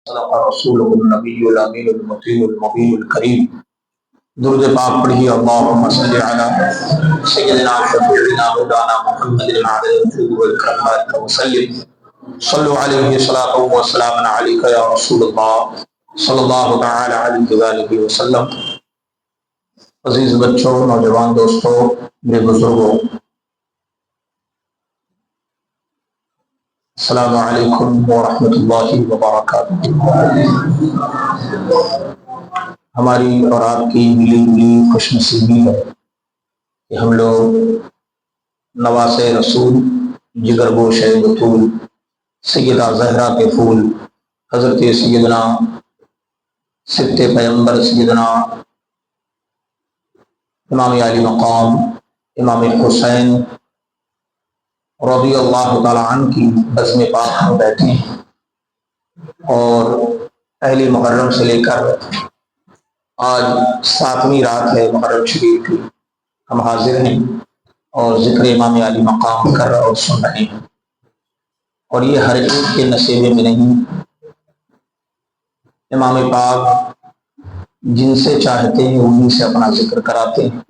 صدق رسوله النبی الامین المطیع المبین الکریم۔ درود پاک پڑھیے اللہم صلی علی سیدنا شفیعنا مولانا محمد العلی الجود والکرم بارک وسلم۔ صلو علیہ صلاۃ و سلام علیک یا رسول اللہ صلی اللہ تعالی علیہ وآلہ وسلم۔ عزیز بچوں، نوجوان دوستوں، میرے بزرگوں، السلام علیکم ورحمۃ اللہ وبرکاتہ۔ ہماری اور آپ کی ملی ملی خوش نصیبی ہے کہ ہم لوگ نواز رسول، جگر گوش بطول، سیدہ زہرا کے پھول، حضرت سیدنا سبط پیغمبر سیدنا امام علی مقام امام حسین رضی اللہ تعالی عنہ کی بزم پاک ہم بیٹھے ہیں، اور پہلی محرم سے لے کر آج 7ویں رات ہے محرم شریف کی، ہم حاضر ہیں اور ذکر امام علی مقام کر اور سن رہے ہیں، اور یہ ہر ایک کے نصیبے میں نہیں۔ امام پاک جن سے چاہتے ہیں انہیں سے اپنا ذکر کراتے ہیں،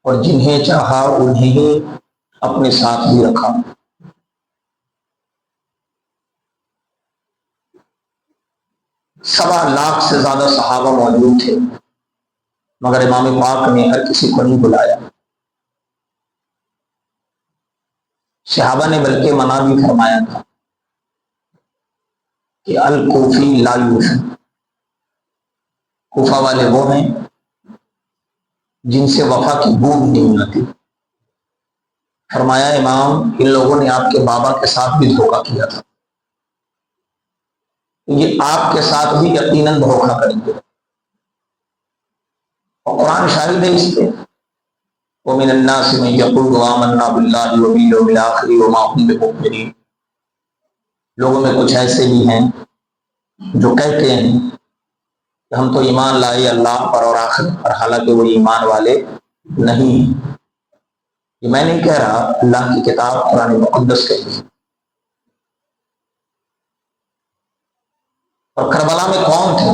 اور جنہیں چاہا انہیں ہی اپنے ساتھ بھی رکھا۔ سوا لاکھ سے زیادہ صحابہ موجود تھے، مگر امام پاک نے ہر کسی کو نہیں بلایا۔ صحابہ نے بلکہ منع بھی فرمایا تھا کہ الکوفی لا یوفی، کوفہ والے وہ ہیں جن سے وفا کی بو بھی نہیں آتی۔ فرمایا امام، ان لوگوں نے آپ کے بابا کے ساتھ بھی دھوکہ کیا تھا، یہ آپ کے ساتھ بھی یقیناً دھوکہ کریں گے، اور قرآن شاہد ہے اس پہ۔ وَمِنَ النَّاسِ مَن يَقُولُ آمَنَّا بِاللَّهِ وَبِالْيَوْمِ الْآخِرِ وَمَا هُم بِمُؤْمِنِينَ۔ لوگوں میں کچھ ایسے بھی ہیں جو کہتے ہیں کہ ہم تو ایمان لائے اللہ پر اور آخرت پر، حالانکہ وہ ایمان والے نہیں ہیں۔ یہ میں نہیں کہہ رہا، اللہ کی کتاب قرآن مقدس کہتی ہے۔ اور کربلا میں کون تھے؟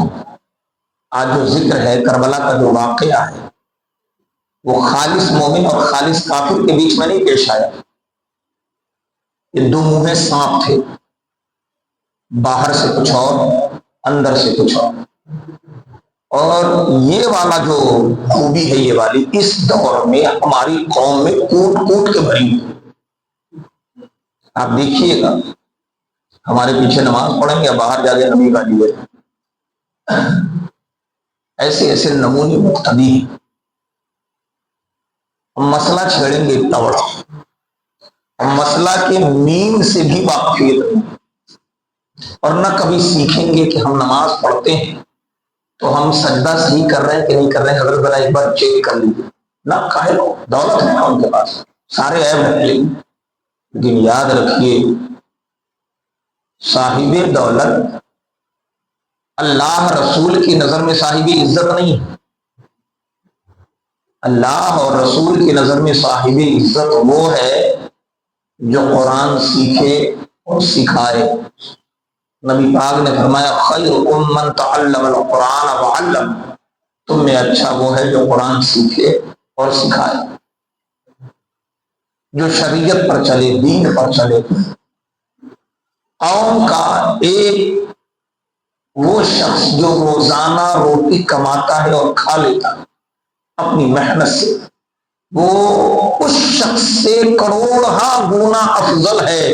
آج جو ذکر ہے کربلا کا، جو واقعہ ہے، وہ خالص مومن اور خالص کافر کے بیچ میں نہیں پیش آیا۔ یہ دو منہیں سانپ تھے، باہر سے کچھ اور، اندر سے کچھ اور۔ اور یہ والا جو خوبی ہے، یہ والی اس دور میں ہماری قوم میں کوٹ کوٹ کے بھری ہے۔ آپ دیکھیے گا، ہمارے پیچھے نماز پڑھیں گے، باہر جا کے نبی کا لیے ایسے ایسے نمونے مقتدی ہیں۔ مسئلہ چھیڑیں گے توڑا، اور مسئلہ کے مین سے بھی واقفیت نہیں، اور نہ کبھی سیکھیں گے کہ ہم نماز پڑھتے ہیں تو ہم سجدہ صحیح کر رہے ہیں کہ نہیں کر رہے ہیں، حضرت ذرا ایک بار چیک کر لیجیے۔ نہ کہے لو، دولت ہے نا ان کے پاس، سارے عیب رکھ لیں، لیکن یاد رکھیے صاحب دولت اللہ رسول کی نظر میں صاحب عزت نہیں ہے۔ اللہ اور رسول کی نظر میں صاحب عزت وہ ہے جو قرآن سیکھے اور سکھائے۔ نبی پاک نے فرمایا خیرکم من تعلم القرآن وعلم، تم میں اچھا وہ ہے جو قرآن سیکھے اور سکھائے، جو شریعت پر چلے، دین پر چلے۔ قوم کا ایک وہ شخص جو روزانہ روٹی کماتا ہے اور کھا لیتا ہے اپنی محنت سے، وہ اس شخص سے کروڑہا گنا افضل ہے،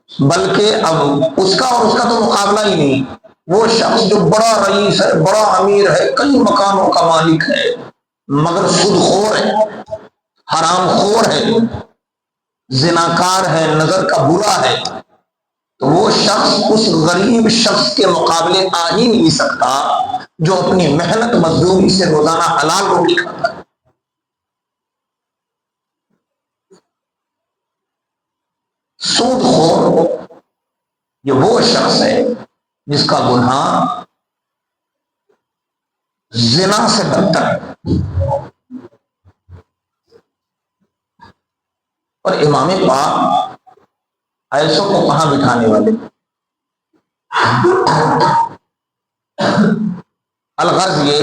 بلکہ اب اس کا اور اس کا تو مقابلہ ہی نہیں۔ وہ شخص جو بڑا رئیس ہے، بڑا امیر ہے، کئی مکانوں کا مالک ہے، مگر سود خور ہے، حرام خور ہے، زناکار ہے، نظر کا برا ہے، تو وہ شخص اس غریب شخص کے مقابلے آ ہی نہیں سکتا جو اپنی محنت مزدوری سے روزانہ حلال روٹی کھاتا ہے۔ سود خور یہ وہ شخص ہے جس کا گناہ زنا سے بدتر ہے۔ اور امام پاک ایسوں کو کہاں بٹھانے والے؟ الغرض یہ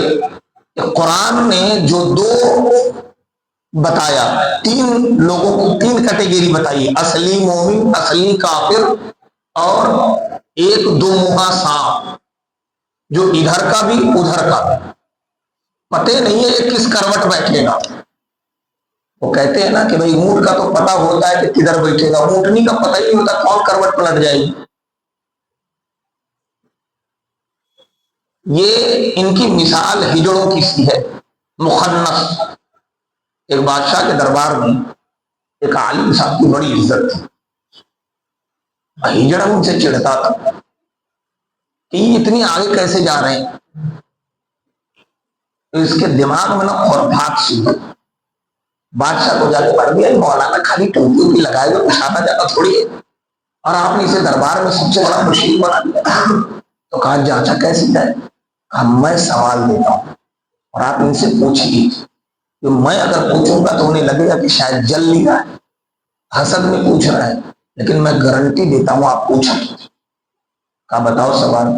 کہ قرآن نے جو دو بتایا، تین لوگوں کو تین کیٹیگری بتائی، اصلی مومن، اصلی کافر، اور ایک دو منہا سانپ جو ادھر کا بھی ادھر کا بھی، پتہ نہیں ہے یہ کس کروٹ بیٹھے گا۔ وہ کہتے ہیں نا کہ بھئی اونٹ کا تو پتہ ہوتا ہے کہ کدھر بیٹھے گا، اونٹنی کا پتہ ہی نہیں ہوتا کون کروٹ پلٹ جائے گی۔ یہ ان کی مثال ہجڑوں کی سی ہے، مخنث۔ ایک بادشاہ کے دربار میں ایک عالم صاحب کی بڑی عزت تھی، ہجڑا ان سے چڑھتا تھا کہ یہ اتنی آگے کیسے جا رہے ہیں۔ تو اس کے دماغ میں نا خرافات سی ہوئی، بادشاہ کو جا کے پڑھ دیا، مولانا خالی ٹوپی ووپی لگائے ہوئے کچھ آتا جاتا تھوڑی ہے، اور آپ نے اسے دربار میں سب سے بڑا مشیر بنا دیا۔ تو کہا جانچا کیسے جائے؟ کہا میں سوال دیتا ہوں اور آپ ان سے پوچھیے، کہ میں اگر پوچھوں گا تو انہیں لگے گا کہ شاید جل نہیں رہا ہے، حسد میں پوچھ رہا ہے، لیکن میں گارنٹی دیتا ہوں آپ پوچھیں۔ کہا بتاؤ سوال۔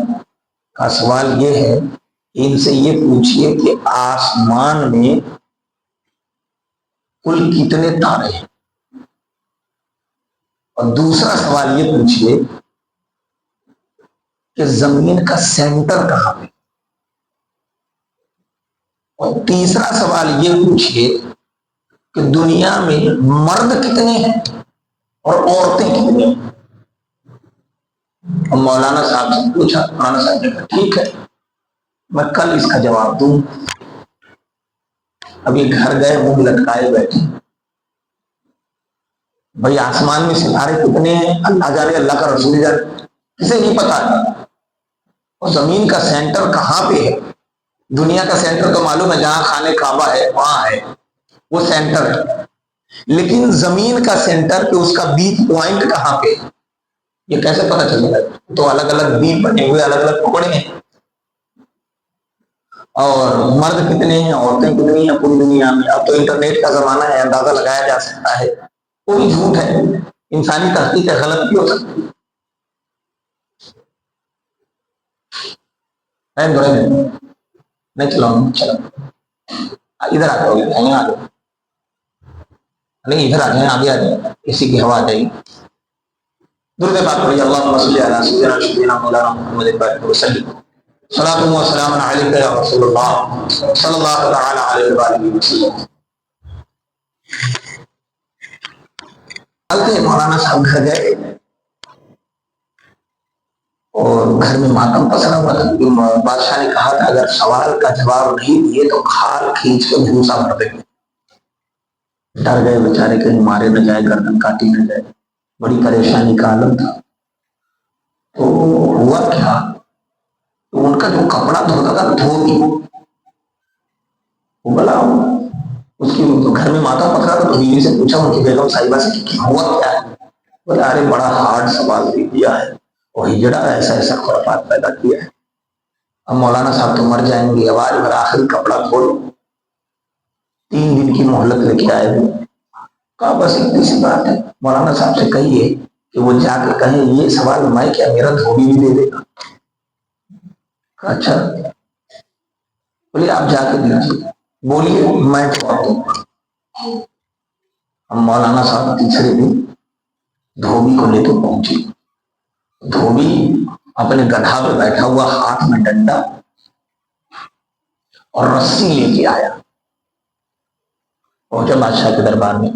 کہا سوال یہ ہے کہ ان سے یہ پوچھئے کہ آسمان میں کل کتنے تارے ہیں، اور دوسرا سوال یہ پوچھئے کہ زمین کا سینٹر کہاں پہ، اور تیسرا سوال یہ پوچھئے کہ دنیا میں مرد کتنے ہیں اور عورتیں کتنی ہیں۔ اور مولانا صاحب سے پوچھا، مولانا صاحب نے کہا ٹھیک ہے میں کل اس کا جواب دوں۔ ابھی گھر گئے منہ لٹکائے بیٹھے، بھئی آسمان میں ستارے کتنے ہیں اللہ جانے، اللہ کا رسول جانے، کسے نہیں پتا ہے۔ اور زمین کا سینٹر کہاں پہ ہے؟ دنیا کا سینٹر تو معلوم ہے جہاں خانہ کعبہ ہے وہاں ہے، وہ سینٹر ہے، لیکن زمین کا سینٹر کہ اس کا بیچ پوائنٹ کہاں پہ ہے یہ کیسے پتا چلے گا؟ تو الگ الگ بیچ بنے ہوئے الگ الگ ٹکڑے ہیں، اور مرد کتنے ہیں عورتیں کتنی ہیں پوری دنیا میں۔ اب تو انٹرنیٹ کا زمانہ ہے، اندازہ لگایا جا سکتا ہے، کوئی جھوٹ ہے، انسانی تحقیق غلط بھی ہو سکتی ہے۔ نہیں چلاؤں چلو ادھر آ جاؤ، یہاں آ جاؤ، نہیں ادھر آ جائیں، آگے آ جائیں، کسی کی ہوا آ جائے گی۔ درود پاک پڑھیے، اللہم صلی علی سیدنا سیدنا مولانا محمد وسلم، صلاۃ و سلام علیک یا رسول اللہ صلی اللہ تعالی علیہ وآلہ وسلم۔ مولانا صاحب گھر گئے اور گھر میں ماتم پسرا ہوا تھا۔ بادشاہ نے کہا تھا اگر سوال کا جواب نہیں دیے تو کھال کھینچ کے بھوسا بھر دیں گے۔ ڈر گئے بیچارے کہیں مارے نہ جائے، گردن کاٹی نہ جائے، بڑی پریشانی کا عالم تھا۔ تو ہوا کیا، تو ان کا جو کپڑا دھوتا تھا دھوتی، وہ بلا اس کی گھر میں ماتا پکڑا تو بیوی سے پوچھا ان کی بیگم صاحبہ سے کہ ہوا کیا ہے؟ بولے ارے بڑا ہارڈ سوال دے دیا ہے، وہ ہجڑا ایسا ایسا خرافات پیدا کیا ہے، اب مولانا صاحب تو مر جائیں گے، اب آج آخر کپڑا کھولو، 3 دن کی مہلت لے کے آئے ہوئے۔ کہا بس اتنی سی بات ہے، مولانا صاحب سے کہیے کہ وہ جا کے کہیں یہ سوال میں کیا میرا دھوبی بھی دے دے گا۔ کہا اچھا، بولے آپ جا کے دیجیے، بولیے میں جواب دوں گا۔ ہم مولانا صاحب تیسرے دن دھوبی کو لے کے پہنچے، دھوبی اپنے گدھا پہ بیٹھا ہوا، ہاتھ میں ڈنڈا اور رسی لے کے آیا، پہنچا بادشاہ کے دربار میں۔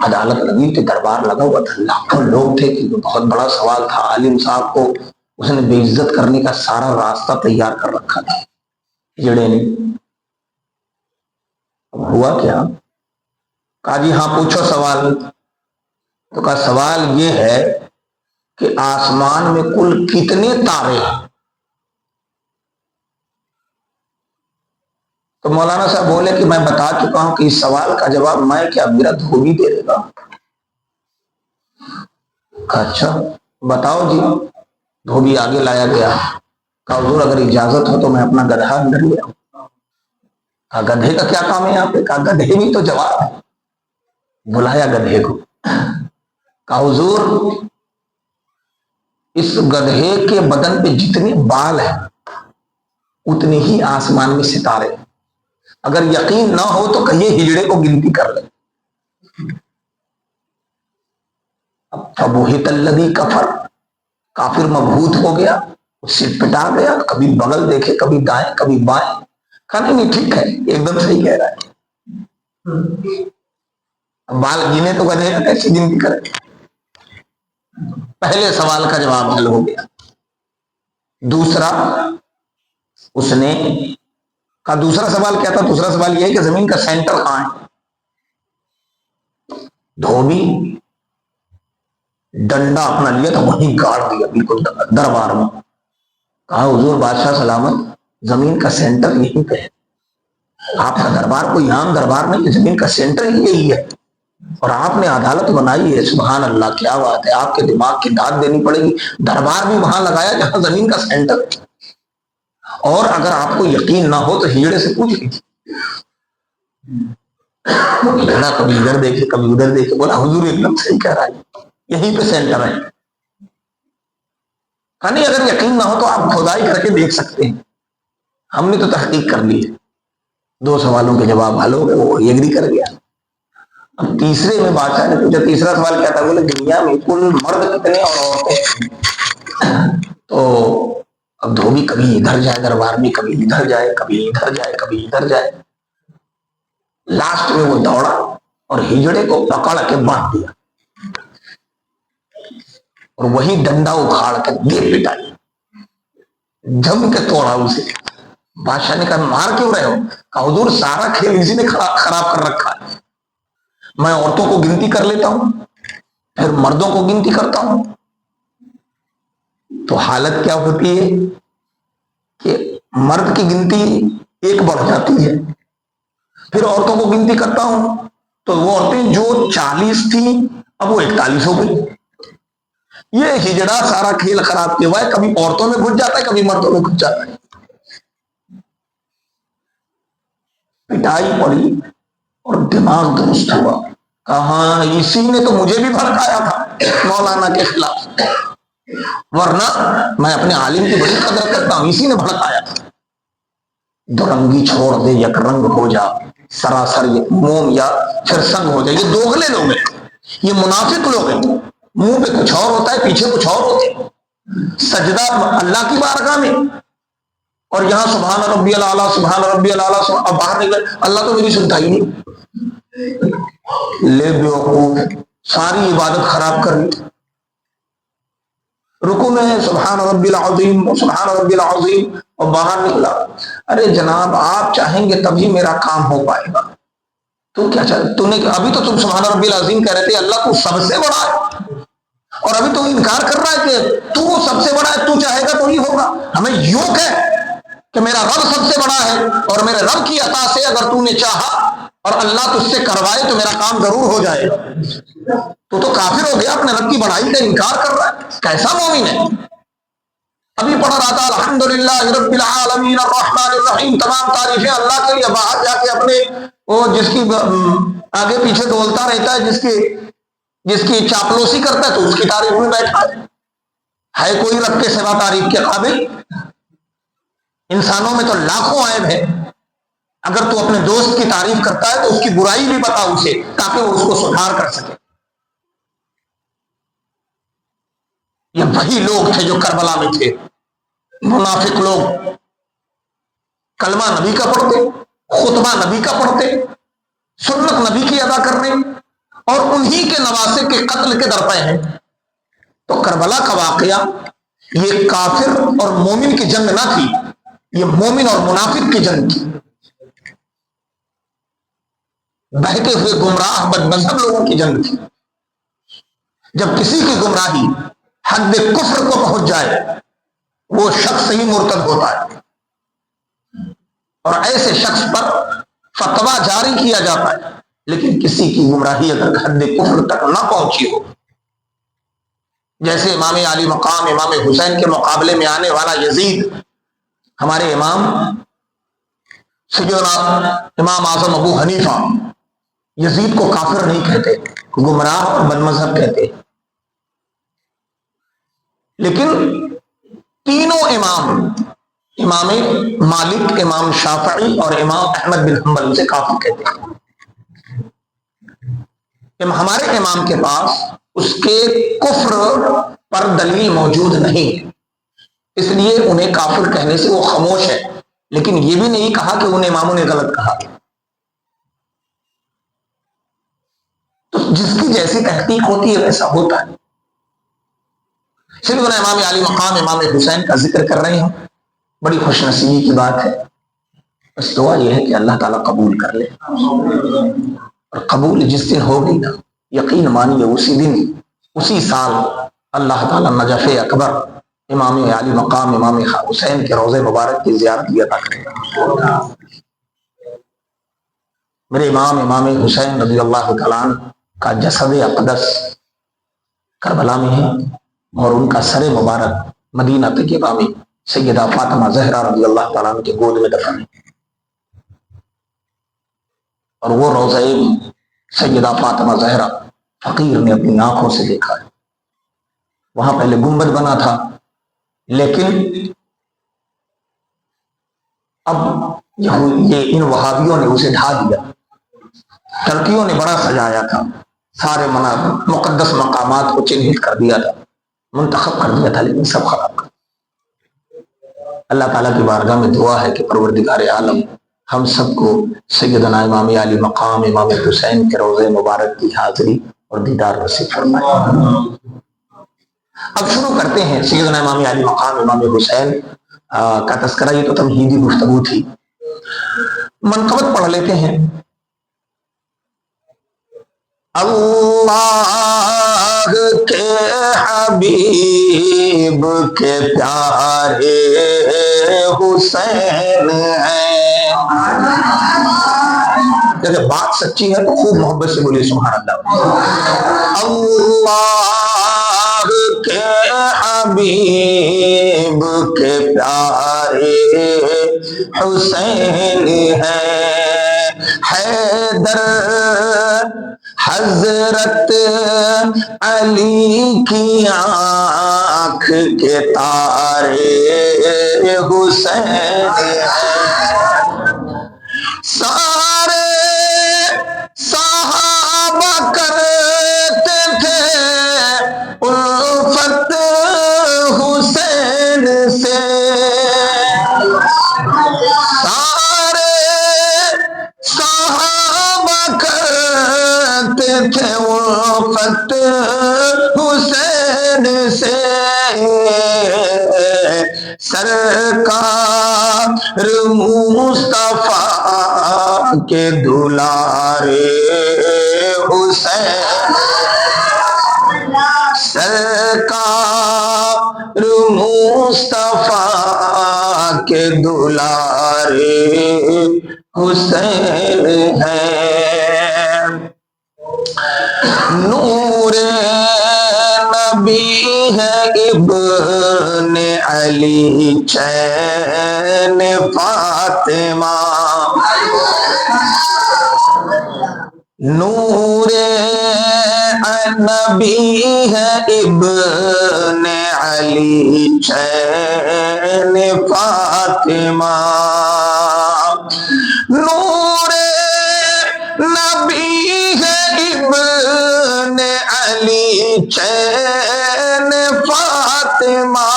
عدالت لگی کہ دربار لگا ہوا تھا، لاکھوں لوگ تھے کہ بہت بڑا سوال تھا، عالم صاحب کو اس نے بے عزت کرنے کا سارا راستہ تیار کر رکھا تھا جڑے نے۔ اب ہوا کیا، کہا جی ہاں پوچھو سوال۔ تو کہا سوال یہ ہے کہ آسمان میں کل کتنے تارے ہیں؟ تو مولانا صاحب بولے کہ میں بتا چکا ہوں کہ اس سوال کا جواب میں کیا میرا دھوبی دے دے گا۔ کہا اچھا بتاؤ جی۔ دھوبی آگے لایا گیا، کہا حضور اگر اجازت ہو تو میں اپنا گدھا اندر لے آؤں۔ کہا گدھے کا کیا کام ہے یہاں پہ؟ کہا گدھے بھی تو جواب ہے۔ بلایا گدھے کو، کہا حضور اس گدھے کے بدن پہ جتنے بال ہیں اتنے ہی آسمان میں ستارے. اگر یقین نہ ہو تو کہیے ہجڑے کو گنتی کر لیں. فبہت الذی کفر، کافر مبہوت ہو گیا، سر پٹا گیا، کبھی بغل دیکھے، کبھی دائیں کبھی بائیں. کہا نہیں ٹھیک ہے، ایک دم صحیح کہہ رہا ہے. بال گنے تو گدھے کا کیسی گنتی کرے. پہلے سوال کا جواب حل ہو گیا. دوسرا اس نے کہا، دوسرا سوال کیا تھا؟ دوسرا سوال یہ ہے کہ زمین کا سینٹر کہاں ہے. دھوبی ڈنڈا اپنا لیا تو وہیں گاڑ دیا بالکل دربار میں. کہا حضور بادشاہ سلامت، زمین کا سینٹر یہیں پہ ہے. آپ کا دربار کوئی عام دربار نہیں، زمین کا سینٹر ہی یہی ہے، اور آپ نے عدالت بنائی ہے. سبحان اللہ، کیا بات ہے. آپ کے دماغ کی داد دینی پڑے گی. دربار بھی وہاں لگایا جہاں زمین کا سینٹر. اور اگر آپ کو یقین نہ ہو تو ہجڑے سے پوچھ لیجیے. ہجڑا کبھی ادھر دیکھے کبھی ادھر دیکھے، بولا حضور ایک دم صحیح کہہ رہا ہے، یہیں پہ سینٹر ہے. کہا نہیں اگر یقین نہ ہو تو آپ کھدائی کر کے دیکھ سکتے ہیں. ہم نے تو تحقیق کر لی ہے. 2 سوالوں کے جواب حل ہو گئے، وہ ایگری کر گیا. اب تیسرے میں بادشاہ نے پوچھا، تیسرا سوال کیا تھا؟ بولے دنیا میں کل مرد کتنے اور عورتیں؟ تو اب دھوبی کبھی ادھر جائے دربار میں، کبھی ادھر جائے، کبھی ادھر جائے، کبھی ادھر جائے. لاسٹ میں وہ دوڑا اور ہجڑے کو پکڑ کے باندھ دیا اور وہی ڈنڈا اکھاڑ کے دے پٹائی، جم کے توڑا اسے. بادشاہ نے کہا مار کیوں رہے ہو؟ کہا حضور سارا کھیل اسی نے خراب کر رکھا ہے. میں عورتوں کو گنتی کر لیتا ہوں، پھر مردوں کو گنتی کرتا ہوں، تو حالت کیا ہوتی ہے کہ مرد کی گنتی 1 بڑھ جاتی ہے. پھر عورتوں کو گنتی کرتا ہوں تو وہ عورتیں جو 40 تھیں اب وہ 41 ہو گئی. یہ ہجڑا سارا کھیل خراب کیا ہوا ہے، کبھی عورتوں میں گھس جاتا ہے کبھی مردوں میں گھس جاتا ہے. پٹائی پڑی اور دماغ درست ہوا. کہاں اسی نے تو مجھے بھی بھڑکایا تھا مولانا کے خلاف، ورنہ میں اپنے عالم کی بڑی قدر کرتا ہوں، اسی نے بھڑکایا تھا. درنگی چھوڑ دے یک رنگ ہو جا، سراسر یہ موم یا پھر سنگ ہو جائے. یہ دوغلے لوگ ہیں، یہ منافق لوگ ہیں. منہ پہ کچھ اور ہوتا ہے، پیچھے کچھ اور ہوتے ہیں. سجدہ اللہ کی بارگاہ میں اور یہاں سبحان ربی العلیٰ سبحان ربی العلیٰ. اب باہر نکلے اللہ تو میری سنتا ہی نہیں. لے بیوقوف، ساری عبادت خراب کر لی. رکو میں سبحان ربی العظیم سبحان ربی العظیم اور باہر نکلا. ارے جناب آپ چاہیں گے تبھی میرا کام ہو پائے گا. تو کیا چاہتے تو نے ابھی تو تم سبحان ربی العظیم کہہ رہے تھے اللہ تو سب سے بڑا ہے، اور ابھی تو انکار کر رہا ہے کہ تو سب سے بڑا ہے، تو چاہے گا تو ہی ہوگا. ہمیں یوں کہ میرا رب سب سے بڑا ہے اور میرے رب کی عطا سے اگر تو نے چاہا اور اللہ تجھ سے کروائے تو میرا کام ضرور ہو جائے گا. تو کافر ہو گیا، اپنے رب کی بڑائی کا انکار کر رہا ہے. کیسا مومن ہے؟ ابھی پڑھ رہا تھا الحمدللہ رب العالمین الرحمن الرحیم، تمام تعریفیں اللہ کے لیے. باہر جا کے اپنے وہ جس کی آگے پیچھے ڈولتا رہتا ہے، جس کی چاپلوسی کرتا ہے تو اس کی تعریف میں بیٹھا ہے کوئی رب کے سوا تعریف کے قابل؟ انسانوں میں تو لاکھوں عیب ہے. اگر تو اپنے دوست کی تعریف کرتا ہے تو اس کی برائی بھی بتا اسے تاکہ وہ اس کو سدھار کر سکے. یہ وہی لوگ تھے جو کربلا میں تھے، منافق لوگ. کلمہ نبی کا پڑھتے، خطبہ نبی کا پڑھتے، سنت نبی کی ادا کرنے، اور انہی کے نواسے کے قتل کے درپے ہیں. تو کربلا کا واقعہ یہ کافر اور مومن کی جنگ نہ تھی، یہ مومن اور منافق کی جنگ تھی. بہتے ہوئے گمراہ بد مذہب لوگوں کی جنگ تھی. جب کسی کی گمراہی حد کفر کو پہنچ جائے وہ شخص ہی مرتد ہوتا ہے، اور ایسے شخص پر فتویٰ جاری کیا جاتا ہے. لیکن کسی کی گمراہی اگر حد کفر تک نہ پہنچی ہو، جیسے امام علی مقام امام حسین کے مقابلے میں آنے والا یزید، ہمارے امام سیدنا امام اعظم ابو حنیفہ یزید کو کافر نہیں کہتے، گمراہ اور بد مذہب کہتے. لیکن تینوں امام، امام مالک، امام شافعی اور امام احمد بن حنبل سے کافر کہتے ہیں۔ ہمارے امام کے پاس اس کے کفر پر دلیل موجود نہیں، اس لیے انہیں کافر کہنے سے وہ خاموش ہے، لیکن یہ بھی نہیں کہا کہ ان اماموں نے غلط کہا۔ تو جس کی جیسی تحقیق ہوتی ہے ویسا ہوتا ہے۔ صرف امام علی مقام امام حسین کا ذکر کر رہے ہیں، بڑی خوش نصیبی کی بات ہے۔ بس دعا یہ ہے کہ اللہ تعالیٰ قبول کر لے، اور قبول جس دن ہوگی نا، یقین مانیے اسی دن، اسی سال اللہ تعالیٰ نجف اکبر امام علی مقام امام حسین کے روضہ مبارک کی زیارت بھی عطا کرے گا۔ میرے امام حسین رضی اللہ تعالیٰ عنہ کا جسد اقدس کربلا میں ہے، اور ان کا سر مبارک مدینہ طیبہ میں سیدہ فاطمہ زہرا رضی اللہ تعالیٰ عنہ کے گود میں دفن ہے، اور وہ روضہ سیدہ فاطمہ زہرا فقیر نے اپنی آنکھوں سے دیکھا ہے۔ وہاں پہلے گنبد بنا تھا، لیکن اب یہ ان وہابیوں نے اسے ڈھا دیا۔ ترکیوں نے بڑا سجایا تھا، سارے مقدس مقامات کو چنہت کر دیا تھا، منتخب کر دیا تھا، لیکن سب خراب کر دیا۔ اللہ تعالیٰ کی بارگاہ میں دعا ہے کہ پروردگار عالم ہم سب کو سیدنا امام علی مقام امام حسین کے روضہ مبارک کی حاضری اور دیدار نصیب فرمائے۔ اب شروع کرتے ہیں سیدنا امام علی مقام امام حسین کا تذکرہ۔ یہ تو تمہیدی گفتگو تھی، منقبت پڑھ لیتے ہیں۔ اللہ کے حبیب کے پیارے حسین ہیں۔ جیسے بات سچی ہے تو خوب محبت سے بولیے سبحان اللہ۔ اللہ کے حبیب کے پیارے حسین ہیں، حیدر حضرت علی کی آنکھ کے تارے حسین ہیں، سارے صحابہ کرتے تھے الفت حسین سے، سارے صحابہ کرتے تھے الفت حسین سے، سرکار مصطفیٰ کے دلارے حسین، سرکار مصطفیٰ کے دلارے حسین ہیں، نور نبی ہے ابن علی چین فاطمہ، نور نبی ہے ابن علی چین فاطمہ، نور نبی ہے ابن علی چین فاطمہ،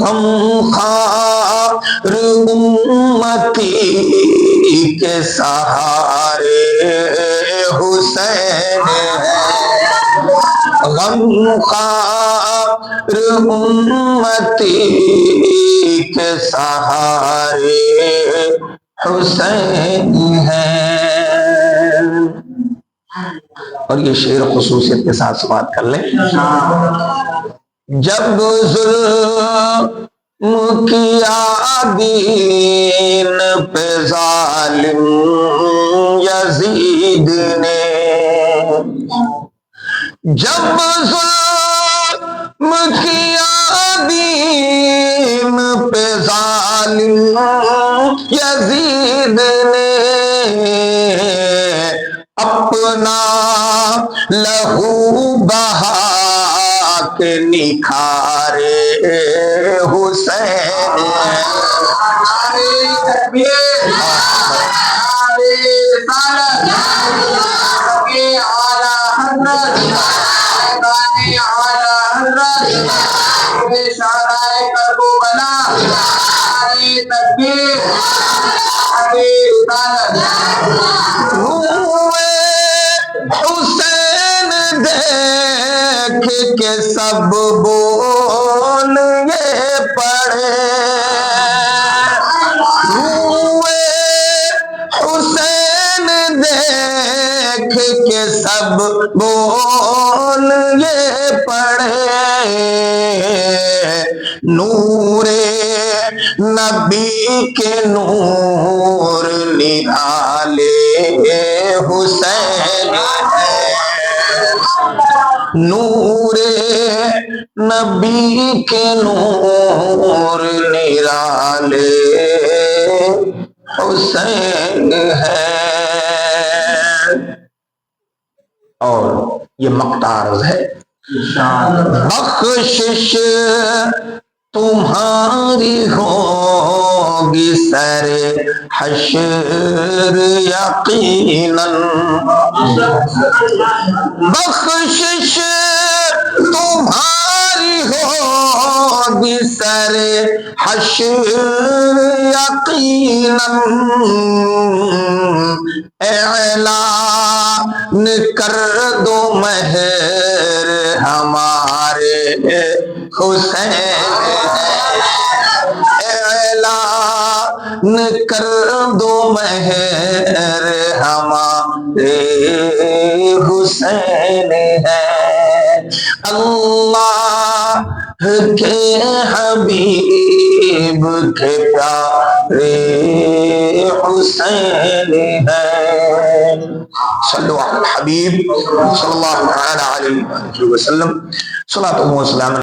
غمخوار امتی کے سہارے حسین ہیں، غمخوار امتی کے سہارے حسین ہیں۔ اور یہ شعر خصوصیت کے ساتھ سماعت کر لیں۔ جب ظلم کیا دین پہ ظالم یزید نے، جب ظلم کیا دین پہ ظالم یزید نے، اپنا لہو بہا کے نکھارے حسین حسین دیکھ کے سب بول یہ پڑے حسین دیکھ کے سب بول یہ پڑے نور نبی کے نور نہالے حسین ہے نور نبی کے نور نرالے حسین ہے۔ اور یہ مقطع عرض ہے بخشش تمہاری ہوگی سر حشر یقیناً بخشش تمہاری ہوگی سر حشر یقیناً اعلان کر دو مہر ہمارے حسین اعلان کر دو مہر ہمارے حسین ہے اللہ کے حبیب کے پیارے حسین ہے۔ صلو علی الحبیب صلی اللہ علیہ وسلم صلاۃ و سلام